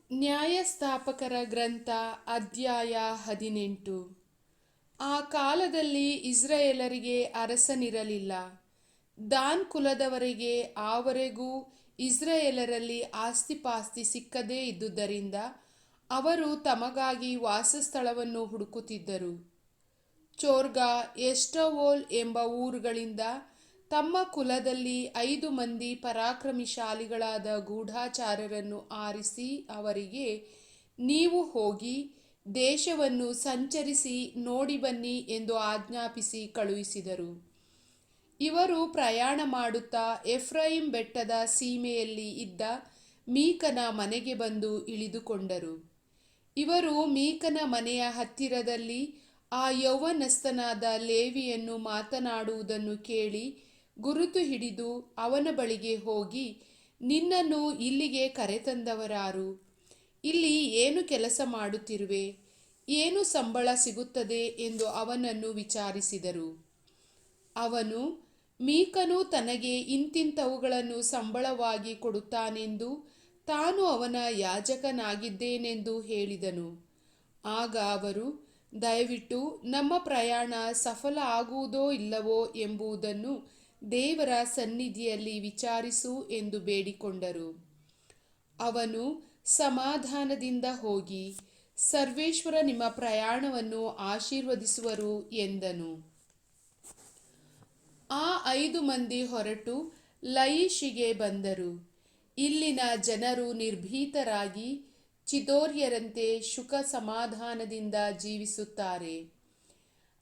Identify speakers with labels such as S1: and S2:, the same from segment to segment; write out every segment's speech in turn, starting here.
S1: ನ್ಯಾಯಸ್ಥಾಪಕರ ಗ್ರಂಥ ಅಧ್ಯಾಯ 18. ಆ ಕಾಲದಲ್ಲಿ ಇಸ್ರಾಯೇಲರಿಗೆ ಅರಸನಿರಲಿಲ್ಲ. ದಾನ್ ಕುಲದವರಿಗೆ ಆವರೆಗೂ ಇಸ್ರಾಯೇಲರಲ್ಲಿ ಆಸ್ತಿಪಾಸ್ತಿ ಸಿಕ್ಕದೇ ಇದ್ದುದರಿಂದ ಅವರು ತಮಗಾಗಿ ವಾಸಸ್ಥಳವನ್ನು ಹುಡುಕುತ್ತಿದ್ದರು. ಚೋರ್ಗಾ, ಎಷ್ಟವೋಲ್ ಎಂಬ ಊರುಗಳಿಂದ ತಮ್ಮ ಕುಲದಲ್ಲಿ 5 ಮಂದಿ ಪರಾಕ್ರಮಶಾಲಿಗಳಾದ ಗೂಢಚಾರರನ್ನು ಆರಿಸಿ ಅವರಿಗೆ, ನೀವು ಹೋಗಿ ದೇಶವನ್ನು ಸಂಚರಿಸಿ ನೋಡಿ ಬನ್ನಿ ಎಂದು ಆಜ್ಞಾಪಿಸಿ ಕಳುಹಿಸಿದರು. ಇವರು ಪ್ರಯಾಣ ಮಾಡುತ್ತಾ ಎಫ್ರಾಯಿಮ್ ಬೆಟ್ಟದ ಸೀಮೆಯಲ್ಲಿ ಇದ್ದ ಮೀಕನ ಮನೆಗೆ ಬಂದು ಇಳಿದುಕೊಂಡರು. ಇವರು ಮೀಕನ ಮನೆಯ ಹತ್ತಿರದಲ್ಲಿ ಆ ಯೌವನಸ್ಥನಾದ ಲೇವಿಯನು ಮಾತನಾಡುವುದನ್ನು ಕೇಳಿ ಗುರುತು ಹಿಡಿದು ಅವನ ಬಳಿಗೆ ಹೋಗಿ, ನಿನ್ನನ್ನು ಇಲ್ಲಿಗೆ ಕರೆತಂದವರಾರು? ಇಲ್ಲಿ ಏನು ಕೆಲಸ ಮಾಡುತ್ತಿರುವೆ? ಏನು ಸಂಬಳ ಸಿಗುತ್ತದೆ ಎಂದು ಅವನನ್ನು ವಿಚಾರಿಸಿದರು. ಅವನು, ಮೀಕನು ತನಗೆ ಇಂತಿಂಥವುಗಳನ್ನು ಸಂಬಳವಾಗಿ ಕೊಡುತ್ತಾನೆಂದು, ತಾನು ಅವನ ಯಾಜಕನಾಗಿದ್ದೇನೆಂದು ಹೇಳಿದನು. ಆಗ ಅವರು, ದಯವಿಟ್ಟು ನಮ್ಮ ಪ್ರಯಾಣ ಸಫಲ ಆಗುವುದೋ ಇಲ್ಲವೋ ಎಂಬುದನ್ನು ದೇವರ ಸನ್ನಿಧಿಯಲ್ಲಿ ವಿಚಾರಿಸು ಎಂದು ಬೇಡಿಕೊಂಡರು. ಅವನು, ಸಮಾಧಾನದಿಂದ ಹೋಗಿ, ಸರ್ವೇಶ್ವರ ನಿಮ್ಮ ಪ್ರಯಾಣವನ್ನು ಆಶೀರ್ವದಿಸುವರು ಎಂದನು. ಆ 5 ಮಂದಿ ಹೊರಟು ಲಯಿಷಿಗೆ ಬಂದರು. ಇಲ್ಲಿನ ಜನರು ನಿರ್ಭೀತರಾಗಿ ಚಿದೋನ್ಯರಂತೆ ಸುಖ ಸಮಾಧಾನದಿಂದ ಜೀವಿಸುತ್ತಾರೆ.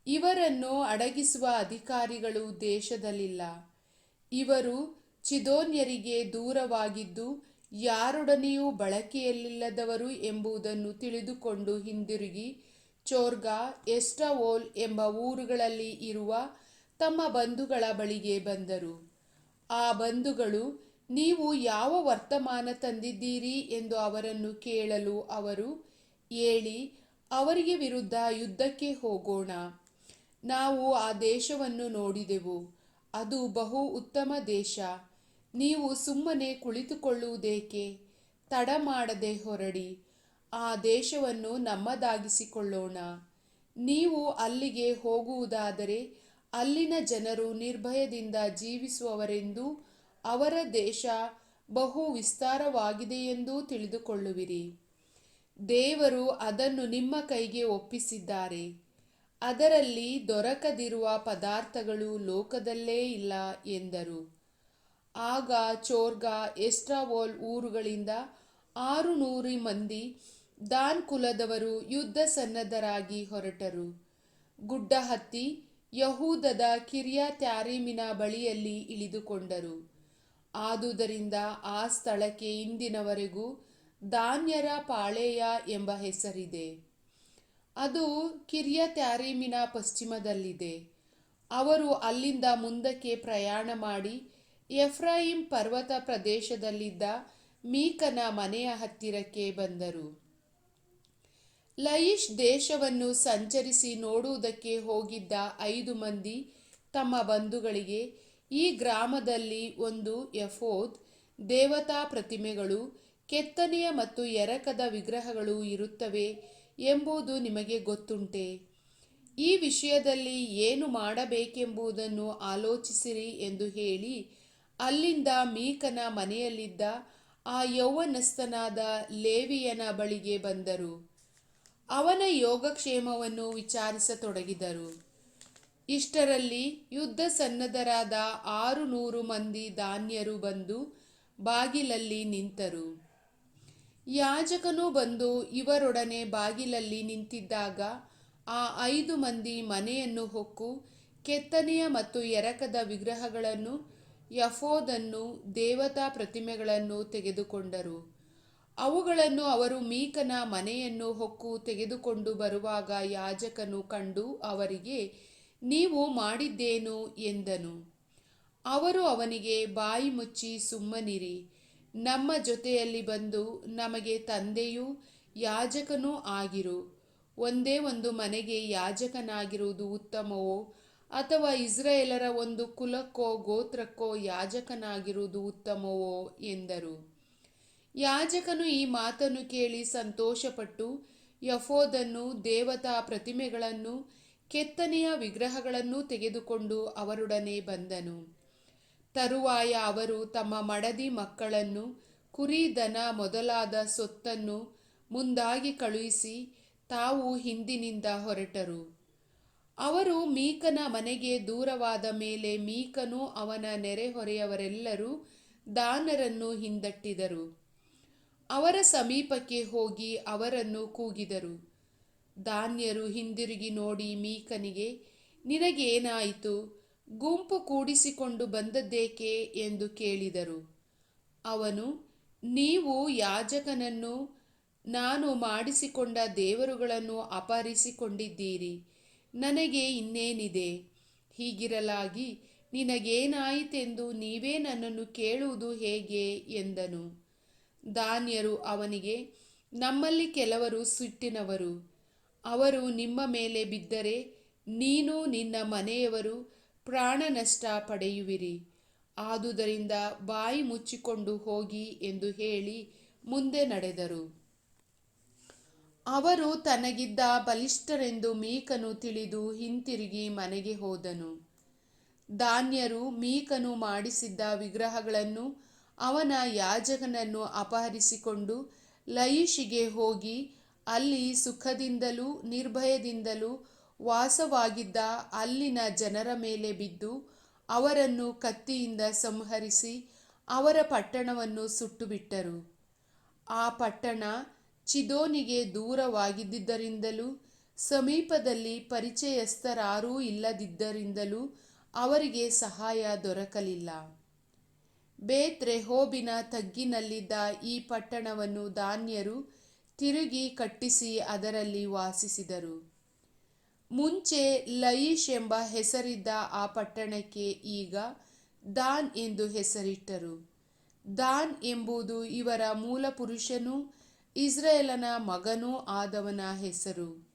S1: ಇವರನ್ನು ಅಡಗಿಸುವ ಅಧಿಕಾರಿಗಳು ದೇಶದಲ್ಲಿಲ್ಲ. ಇವರು ಚಿದೋನ್ಯರಿಗೆ ದೂರವಾಗಿದ್ದು ಯಾರೊಡನೆಯೂ ಬಳಕೆಯಲ್ಲಿಲ್ಲದವರು ಎಂಬುದನ್ನು ತಿಳಿದುಕೊಂಡು ಹಿಂದಿರುಗಿ ಚೋರ್ಗಾ, ಎಷ್ಟವೋಲ್ ಎಂಬ ಊರುಗಳಲ್ಲಿ ಇರುವ ತಮ್ಮ ಬಂಧುಗಳ ಬಳಿಗೆ ಬಂದರು. ಆ ಬಂಧುಗಳು, ನೀವು ಯಾವ ವರ್ತಮಾನ ತಂದಿದ್ದೀರಿ ಎಂದು ಅವರನ್ನು ಕೇಳಲು ಅವರು, ಏಳಿ ಅವರಿಗೆ ವಿರುದ್ಧ ಯುದ್ಧಕ್ಕೆ ಹೋಗೋಣ. ನಾವು ಆ ದೇಶವನ್ನು ನೋಡಿದೆವು, ಅದು ಬಹು ಉತ್ತಮ ದೇಶ. ನೀವು ಸುಮ್ಮನೆ ಕುಳಿತುಕೊಳ್ಳುವುದೇಕೆ? ತಡ ಮಾಡದೆ ಹೊರಡಿ, ಆ ದೇಶವನ್ನು ನಮ್ಮದಾಗಿಸಿಕೊಳ್ಳೋಣ. ನೀವು ಅಲ್ಲಿಗೆ ಹೋಗುವುದಾದರೆ ಅಲ್ಲಿನ ಜನರು ನಿರ್ಭಯದಿಂದ ಜೀವಿಸುವವರೆಂದೂ ಅವರ ದೇಶ ಬಹು ವಿಸ್ತಾರವಾಗಿದೆಯೆಂದೂ ತಿಳಿದುಕೊಳ್ಳುವಿರಿ. ದೇವರು ಅದನ್ನು ನಿಮ್ಮ ಕೈಗೆ ಒಪ್ಪಿಸಿದ್ದಾರೆ. ಅದರಲ್ಲಿ ದೊರಕದಿರುವ ಪದಾರ್ಥಗಳು ಲೋಕದಲ್ಲೇ ಇಲ್ಲ ಎಂದರು. ಆಗ ಚೋರ್ಗಾ, ಎಷ್ಟವೋಲ್ ಊರುಗಳಿಂದ 600 ಮಂದಿ ದಾನ್ ಕುಲದವರು ಯುದ್ಧ ಸನ್ನದ್ಧರಾಗಿ ಹೊರಟರು. ಗುಡ್ಡ ಹತ್ತಿ ಯಹೂದದ ಕಿರ್ಯತ್ಯಾರೀಮಿನ ಬಳಿಯಲ್ಲಿ ಇಳಿದುಕೊಂಡರು. ಆದುದರಿಂದ ಆ ಸ್ಥಳಕ್ಕೆ ಇಂದಿನವರೆಗೂ ದಾನ್ಯರ ಪಾಳೆಯ ಎಂಬ ಹೆಸರಿದೆ. ಅದು ಕಿರ್ಯತ್ಯಾರೀಮಿನ ಪಶ್ಚಿಮದಲ್ಲಿದೆ. ಅವರು ಅಲ್ಲಿಂದ ಮುಂದಕ್ಕೆ ಪ್ರಯಾಣ ಮಾಡಿ ಎಫ್ರಾಯಿಮ್ ಪರ್ವತ ಪ್ರದೇಶದಲ್ಲಿದ್ದ ಮೀಕನ ಮನೆಯ ಹತ್ತಿರಕ್ಕೆ ಬಂದರು. ಲಯಿಷ್ ದೇಶವನ್ನು ಸಂಚರಿಸಿ ನೋಡುವುದಕ್ಕೆ ಹೋಗಿದ್ದ 5 ಮಂದಿ ತಮ್ಮ ಬಂಧುಗಳಿಗೆ, ಈ ಗ್ರಾಮದಲ್ಲಿ ಒಂದು ಎಫೋದ್, ದೇವತಾ ಪ್ರತಿಮೆಗಳು, ಕೆತ್ತನೆಯ ಮತ್ತು ಎರಕದ ವಿಗ್ರಹಗಳು ಇರುತ್ತವೆ ಎಂಬುದು ನಿಮಗೆ ಗೊತ್ತುಂಟೆ? ಈ ವಿಷಯದಲ್ಲಿ ಏನು ಮಾಡಬೇಕೆಂಬುದನ್ನು ಆಲೋಚಿಸಿರಿ ಎಂದು ಹೇಳಿ ಅಲ್ಲಿಂದ ಮೀಕನ ಮನೆಯಲ್ಲಿದ್ದ ಆ ಯೌವನಸ್ಥನಾದ ಲೇವಿಯನ ಬಳಿಗೆ ಬಂದರು. ಅವನ ಯೋಗಕ್ಷೇಮವನ್ನು ವಿಚಾರಿಸತೊಡಗಿದರು. ಇಷ್ಟರಲ್ಲಿ ಯುದ್ಧ ಸನ್ನದ್ಧರಾದ 600 ಮಂದಿ ದಾನ್ಯರು ಬಂದು ಬಾಗಿಲಲ್ಲಿ ನಿಂತರು. ಯಾಜಕನು ಬಂದು ಇವರೊಡನೆ ಬಾಗಿಲಲ್ಲಿ ನಿಂತಿದ್ದಾಗ ಆ 5 ಮಂದಿ ಮನೆಯನ್ನು ಹೊಕ್ಕು ಕೆತ್ತನೆಯ ಮತ್ತು ಎರಕದ ವಿಗ್ರಹಗಳನ್ನು, ಎಫೋದನ್ನು, ದೇವತಾ ಪ್ರತಿಮೆಗಳನ್ನು ತೆಗೆದುಕೊಂಡರು. ಅವುಗಳನ್ನು ಅವರು ಮೀಕನ ಮನೆಯನ್ನು ಹೊಕ್ಕು ತೆಗೆದುಕೊಂಡು ಬರುವಾಗ ಯಾಜಕನು ಕಂಡು ಅವರಿಗೆ, ನೀವು ಮಾಡಿದ್ದೇನು ಎಂದನು. ಅವರು ಅವನಿಗೆ, ಬಾಯಿ ಮುಚ್ಚಿ ಸುಮ್ಮನಿರಿ. ನಮ್ಮ ಜೊತೆಯಲ್ಲಿ ಬಂದು ನಮಗೆ ತಂದೆಯೂ ಯಾಜಕನೂ ಆಗಿರು. ಒಂದೇ ಒಂದು ಮನೆಗೆ ಯಾಜಕನಾಗಿರುವುದು ಉತ್ತಮವೋ, ಅಥವಾ ಇಸ್ರಾಯೇಲರ ಒಂದು ಕುಲಕ್ಕೋ ಗೋತ್ರಕ್ಕೋ ಯಾಜಕನಾಗಿರುವುದು ಉತ್ತಮವೋ ಎಂದರು. ಯಾಜಕನು ಈ ಮಾತನ್ನು ಕೇಳಿ ಸಂತೋಷಪಟ್ಟು ಯಫೋದನ್ನು, ದೇವತಾ ಪ್ರತಿಮೆಗಳನ್ನು, ಕೆತ್ತನೆಯ ವಿಗ್ರಹಗಳನ್ನು ತೆಗೆದುಕೊಂಡು ಅವರೊಡನೆ ಬಂದನು. ತರುವಾಯ ಅವರು ತಮ್ಮ ಮಡದಿ ಮಕ್ಕಳನ್ನು, ಕುರಿ ದನ ಮೊದಲಾದ ಸೊತ್ತನ್ನು ಮುಂದಾಗಿ ಕಳುಹಿಸಿ ತಾವು ಹಿಂದಿನಿಂದ ಹೊರಟರು. ಅವರು ಮೀಕನ ಮನೆಗೆ ದೂರವಾದ ಮೇಲೆ ಮೀಕನು ಅವನ ನೆರೆಹೊರೆಯವರೆಲ್ಲರೂ ದಾನರನ್ನು ಹಿಂದಟ್ಟಿದರು. ಅವರ ಸಮೀಪಕ್ಕೆ ಹೋಗಿ ಅವರನ್ನು ಕೂಗಿದರು. ದಾನ್ಯರು ಹಿಂದಿರುಗಿ ನೋಡಿ ಮೀಕನಿಗೆ, ನಿನಗೇನಾಯಿತು? ಗುಂಪು ಕೂಡಿಸಿಕೊಂಡು ಬಂದದ್ದೇಕೆ ಎಂದು ಕೇಳಿದರು. ಅವನು, ನೀವು ಯಾಜಕನನ್ನು, ನಾನು ಮಾಡಿಸಿಕೊಂಡ ದೇವರುಗಳನ್ನು ಅಪಹರಿಸಿಕೊಂಡಿದ್ದೀರಿ. ನನಗೆ ಇನ್ನೇನಿದೆ? ಹೀಗಿರಲಾಗಿ ನಿನಗೇನಾಯಿತೆಂದು ನೀವೇ ನನ್ನನ್ನು ಕೇಳುವುದು ಹೇಗೆ ಎಂದನು. ದಾನ್ಯರು ಅವನಿಗೆ, ನಮ್ಮಲ್ಲಿ ಕೆಲವರು ಸಿಟ್ಟಿನವರು. ಅವರು ನಿಮ್ಮ ಮೇಲೆ ಬಿದ್ದರೆ ನೀನು ನಿನ್ನ ಮನೆಯವರು ಪ್ರಾಣನಷ್ಟ ಪಡೆಯುವಿರಿ. ಆದುದರಿಂದ ಬಾಯಿ ಮುಚ್ಚಿಕೊಂಡು ಹೋಗಿ ಎಂದು ಹೇಳಿ ಮುಂದೆ ನಡೆದರು. ಅವರು ತನಗಿದ್ದ ಬಲಿಷ್ಠರೆಂದು ಮೀಕನು ತಿಳಿದು ಹಿಂತಿರುಗಿ ಮನೆಗೆ ಹೋದನು. ದಾನ್ಯರು ಮೀಕನು ಮಾಡಿಸಿದ್ದ ವಿಗ್ರಹಗಳನ್ನು, ಅವನ ಯಾಜಕನನ್ನು ಅಪಹರಿಸಿಕೊಂಡು ಲಯಿಷಿಗೆ ಹೋಗಿ ಅಲ್ಲಿ ಸುಖದಿಂದಲೂ ನಿರ್ಭಯದಿಂದಲೂ ವಾಸವಾಗಿದ್ದ ಅಲ್ಲಿನ ಜನರ ಮೇಲೆ ಬಿದ್ದು ಅವರನ್ನು ಕತ್ತಿಯಿಂದ ಸಂಹರಿಸಿ ಅವರ ಪಟ್ಟಣವನ್ನು ಸುಟ್ಟುಬಿಟ್ಟರು. ಆ ಪಟ್ಟಣ ಚಿದೋನಿಗೆ ದೂರವಾಗಿದ್ದರಿಂದಲೂ ಸಮೀಪದಲ್ಲಿ ಪರಿಚಯಸ್ಥರಾರೂ ಇಲ್ಲದಿದ್ದರಿಂದಲೂ ಅವರಿಗೆ ಸಹಾಯ ದೊರಕಲಿಲ್ಲ. ಬೇತ್ ರೆಹೋಬಿನ ತಗ್ಗಿನಲ್ಲಿದ್ದ ಈ ಪಟ್ಟಣವನ್ನು ದಾನ್ಯರು ತಿರುಗಿ ಕಟ್ಟಿಸಿ ಅದರಲ್ಲಿ ವಾಸಿಸಿದರು. ಮುಂಚೆ ಲಯಿಷ್ ಎಂಬ ಹೆಸರಿದ್ದ ಆ ಪಟ್ಟಣಕ್ಕೆ ಈಗ ದಾನ್ ಎಂದು ಹೆಸರಿಟ್ಟರು. ದಾನ್ ಎಂಬುದು ಇವರ ಮೂಲಪುರುಷನೂ ಇಸ್ರಾಯೇಲನ ಮಗನೂ ಆದವನ ಹೆಸರು.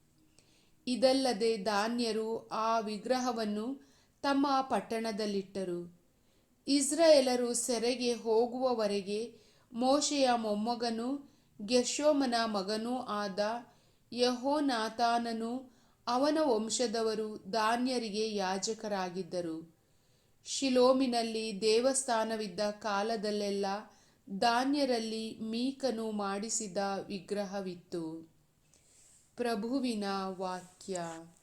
S1: ಇದಲ್ಲದೆ ದಾನ್ಯರು ಆ ವಿಗ್ರಹವನ್ನು ತಮ್ಮ ಪಟ್ಟಣದಲ್ಲಿಟ್ಟರು. ಇಸ್ರಾಯೇಲರು ಸೆರೆಗೆ ಹೋಗುವವರೆಗೆ ಮೋಶೆಯ ಮೊಮ್ಮಗನೂ ಗೆರ್ಷೋಮನ ಮಗನೂ ಆದ ಯೆಹೋನಾಥಾನನೂ ಅವನ ವಂಶದವರು ದಾನ್ಯರಿಗೆ ಯಾಜಕರಾಗಿದ್ದರು. ಶಿಲೋಮಿನಲ್ಲಿ ದೇವಸ್ಥಾನವಿದ್ದ ಕಾಲದಲ್ಲೆಲ್ಲ ದಾನ್ಯರಲ್ಲಿ ಮೀಕನು ಮಾಡಿಸಿದ ವಿಗ್ರಹವಿತ್ತು. ಪ್ರಭುವಿನ ವಾಕ್ಯ.